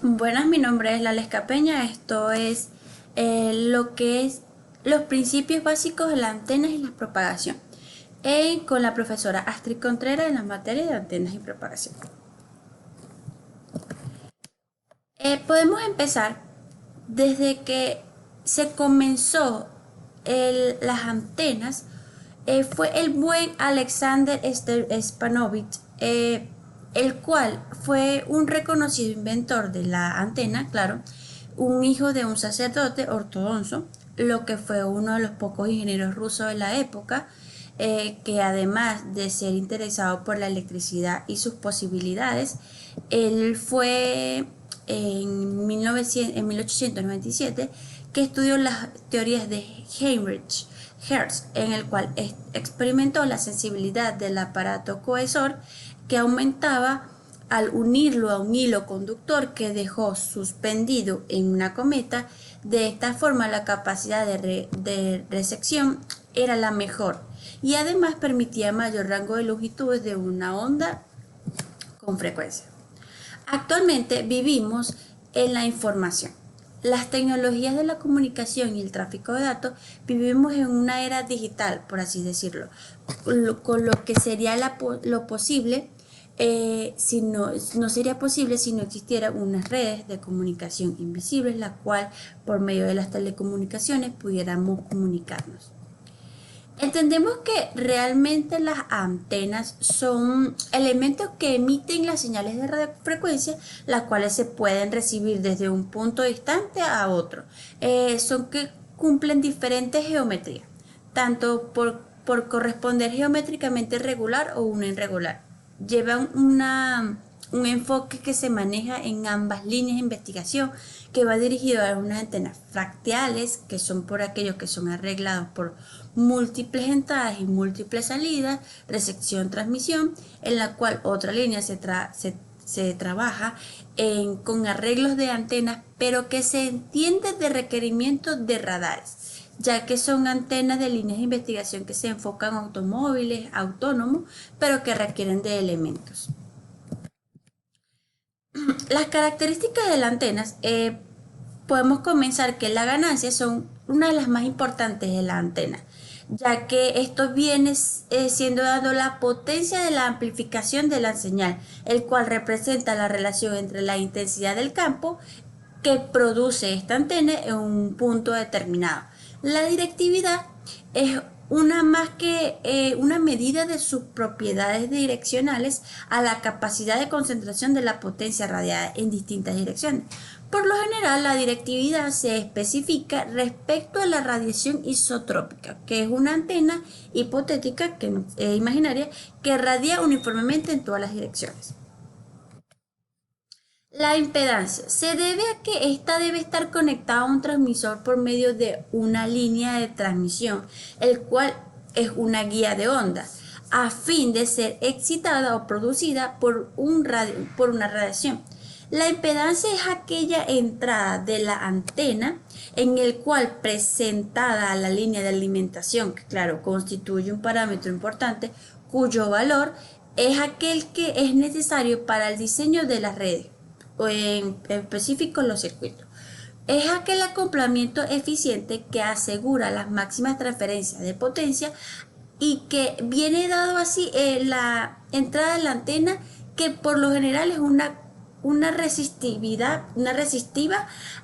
Buenas, mi nombre es Lalesca Peña. Esto es lo que es los principios básicos de las antenas y la propagación. Con la profesora Astrid Contreras en la materia de antenas y propagación. Podemos empezar desde que se comenzó las antenas. Fue el buen Alexander Spanovich, el cual fue un reconocido inventor de la antena, claro, un hijo de un sacerdote ortodoxo, lo que fue uno de los pocos ingenieros rusos de la época, que además de ser interesado por la electricidad y sus posibilidades, él fue en 1897 que estudió las teorías de Heinrich Hertz, en el cual experimentó la sensibilidad del aparato cohesor que aumentaba al unirlo a un hilo conductor que dejó suspendido en una cometa. De esta forma la capacidad de recepción era la mejor y además permitía mayor rango de longitudes de una onda con frecuencia. Actualmente vivimos en la información. Las tecnologías de la comunicación y el tráfico de datos, vivimos en una era digital, por así decirlo, con lo que sería lo posible, si no sería posible si no existieran unas redes de comunicación invisibles, la cual por medio de las telecomunicaciones pudiéramos comunicarnos. Entendemos que realmente las antenas son elementos que emiten las señales de radiofrecuencia, las cuales se pueden recibir desde un punto distante a otro. Son que cumplen diferentes geometrías, tanto por corresponder geométricamente regular o una irregular. Llevan un enfoque que se maneja en ambas líneas de investigación, que va dirigido a unas antenas fractales, que son por aquellos que son arreglados por múltiples entradas y múltiples salidas, recepción-transmisión, en la cual otra línea se trabaja con arreglos de antenas, pero que se entiende de requerimientos de radares, ya que son antenas de líneas de investigación que se enfocan en automóviles autónomos, pero que requieren de elementos. Las características de las antenas, podemos comenzar que las ganancias son una de las más importantes de la antena, ya que esto viene siendo dado la potencia de la amplificación de la señal, el cual representa la relación entre la intensidad del campo que produce esta antena en un punto determinado. La directividad es una más que una medida de sus propiedades direccionales a la capacidad de concentración de la potencia radiada en distintas direcciones. Por lo general, la directividad se especifica respecto a la radiación isotrópica, que es una antena hipotética, imaginaria, que radia uniformemente en todas las direcciones. La impedancia se debe a que ésta debe estar conectada a un transmisor por medio de una línea de transmisión, el cual es una guía de ondas, a fin de ser excitada o producida por una radiación. La impedancia es aquella entrada de la antena en el cual presentada a la línea de alimentación, que claro, constituye un parámetro importante, cuyo valor es aquel que es necesario para el diseño de las redes, o en específico los circuitos. Es aquel acoplamiento eficiente que asegura las máximas transferencias de potencia y que viene dado así la entrada de la antena, que por lo general es una resistiva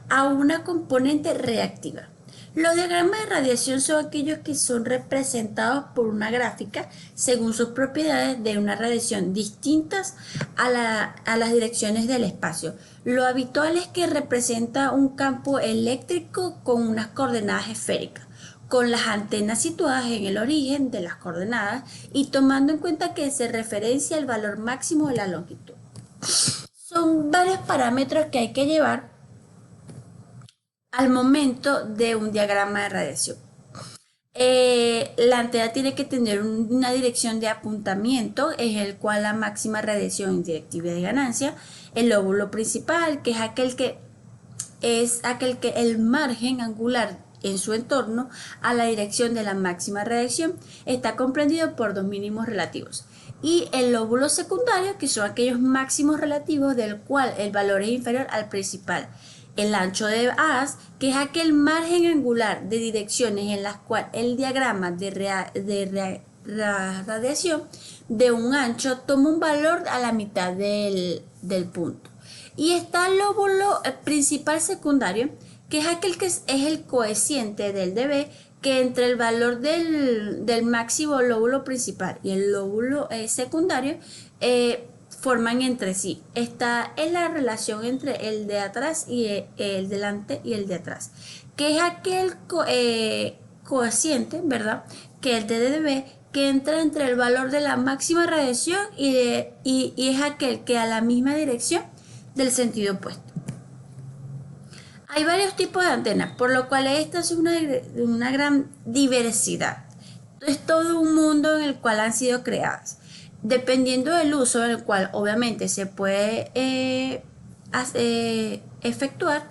a una componente reactiva. Los diagramas de radiación son aquellos que son representados por una gráfica según sus propiedades de una radiación distintas a las direcciones del espacio. Lo habitual es que representa un campo eléctrico con unas coordenadas esféricas, con las antenas situadas en el origen de las coordenadas y tomando en cuenta que se referencia al valor máximo de la longitud. Son varios parámetros que hay que llevar al momento de un diagrama de radiación. La antena tiene que tener una dirección de apuntamiento, en el cual la máxima radiación y directividad de ganancia. El lóbulo principal, que es aquel que el margen angular en su entorno a la dirección de la máxima radiación, está comprendido por dos mínimos relativos. y el lóbulo secundario, que son aquellos máximos relativos del cual el valor es inferior al principal. El ancho de haz, que es aquel margen angular de direcciones en las cuales el diagrama de radiación de un ancho toma un valor a la mitad del punto. Y está el lóbulo principal secundario, que es aquel que es el coeficiente del dB, que entre el valor del máximo lóbulo principal y el lóbulo secundario forman entre sí. Esta es la relación entre el de atrás y el delante y el de atrás, que es aquel coeficiente, ¿verdad? Que el de dB, que entra entre el valor de la máxima radiación y es aquel que a la misma dirección del sentido opuesto. Hay varios tipos de antenas, por lo cual esta es una gran diversidad. Es todo un mundo en el cual han sido creadas. Dependiendo del uso en el cual obviamente se puede efectuar,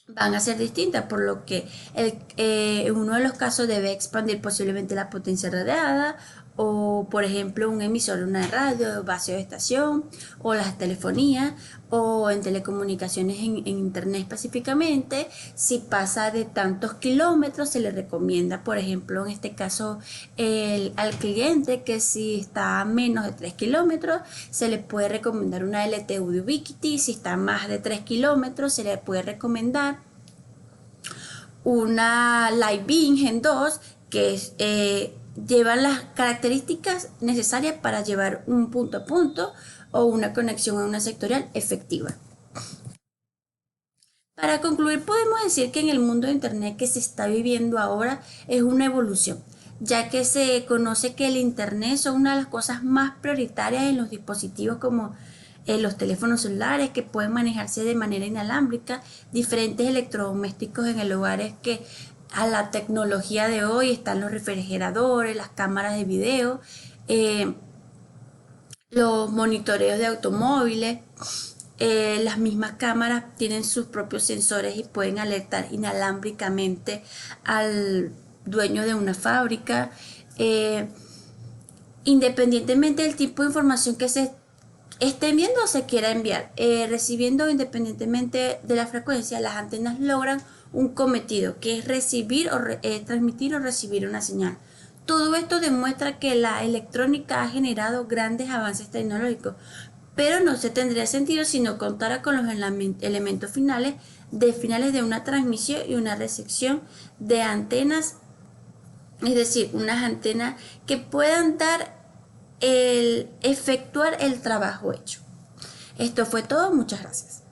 van a ser distintas, por lo que en uno de los casos debe expandir posiblemente la potencia radiada, o por ejemplo un emisor de una radio, base de estación, o las telefonías, o en telecomunicaciones en internet específicamente. Si pasa de tantos kilómetros, se le recomienda, por ejemplo, en este caso al cliente, que si está a menos de 3 kilómetros, se le puede recomendar una LTU de Ubiquiti. Si está a más de 3 kilómetros, se le puede recomendar una Lightbeam Gen 2, que es, llevan las características necesarias para llevar un punto a punto o una conexión a una sectorial efectiva. Para concluir, podemos decir que en el mundo de Internet que se está viviendo ahora es una evolución, ya que se conoce que el Internet son una de las cosas más prioritarias en los dispositivos como los teléfonos celulares, que pueden manejarse de manera inalámbrica, diferentes electrodomésticos en el hogar, es que a la tecnología de hoy están los refrigeradores, las cámaras de video, los monitoreos de automóviles. Las mismas cámaras tienen sus propios sensores y pueden alertar inalámbricamente al dueño de una fábrica. Independientemente del tipo de información que se esté enviando o se quiera enviar, recibiendo independientemente de la frecuencia, las antenas logran un cometido, que es transmitir o recibir una señal. Todo esto demuestra que la electrónica ha generado grandes avances tecnológicos, pero no se tendría sentido si no contara con los elementos finales de una transmisión y una recepción de antenas, es decir, unas antenas que puedan efectuar el trabajo hecho. Esto fue todo, muchas gracias.